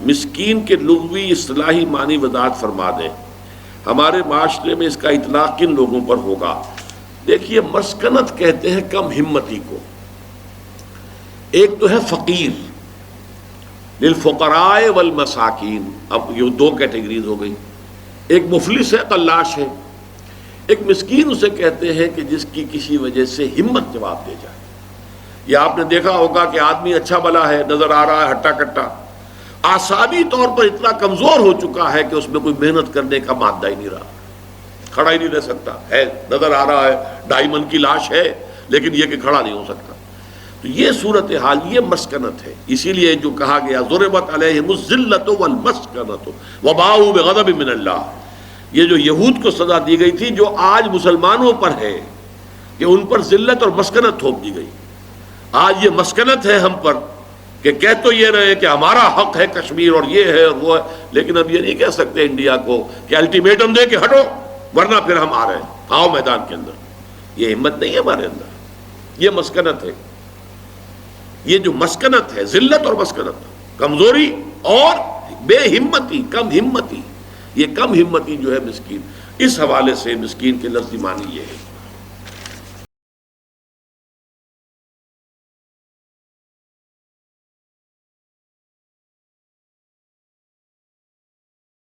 مسکین کے لغوی اصطلاحی معنی وضاحت فرما دیں. ہمارے معاشرے میں اس کا اطلاق کن لوگوں پر ہوگا؟ دیکھیے، مسکنت کہتے ہیں کم ہمتی کو. ایک تو ہے فقیر، للفقراء والمساکین. اب یہ دو کیٹیگریز ہو گئی. ایک مفلس ہے، قلاش ہے. ایک مسکین اسے کہتے ہیں کہ جس کی کسی وجہ سے ہمت جواب دے جائے. یا آپ نے دیکھا ہوگا کہ آدمی اچھا بھلا ہے، نظر آ رہا ہے ہٹا کٹا، اعصابی طور پر اتنا کمزور ہو چکا ہے کہ اس میں کوئی محنت کرنے کا مادہ ہی نہیں رہا، کھڑا ہی نہیں رہ سکتا ہے. نظر آ رہا ہے 2.5 من کی لاش ہے، لیکن یہ کہ کھڑا نہیں ہو سکتا. تو یہ صورتحال، یہ مسکنت ہے. اسی لیے جو کہا گیا ضربت علیہم الذلۃ والمسکنۃ وباؤوا بغضب من اللہ، یہ جو یہود کو سزا دی گئی تھی، جو آج مسلمانوں پر ہے کہ ان پر ذلت اور مسکنت تھوپ دی گئی. آج یہ مسکنت ہے ہم پر کہ کہہ تو یہ رہے کہ ہمارا حق ہے کشمیر اور یہ ہے اور وہ ہے، لیکن اب یہ نہیں کہہ سکتے انڈیا کو کہ الٹیمیٹم دے کہ ہٹو ورنہ پھر ہم آ رہے ہیں، آؤ میدان کے اندر. یہ ہمت نہیں ہے ہمارے اندر. یہ مسکنت ہے. یہ جو مسکنت ہے، ذلت اور مسکنت، کمزوری اور بے ہمتی، کم ہمتی. یہ کم ہمتی جو ہے مسکین، اس حوالے سے مسکین کے لفظی معنی یہ ہے.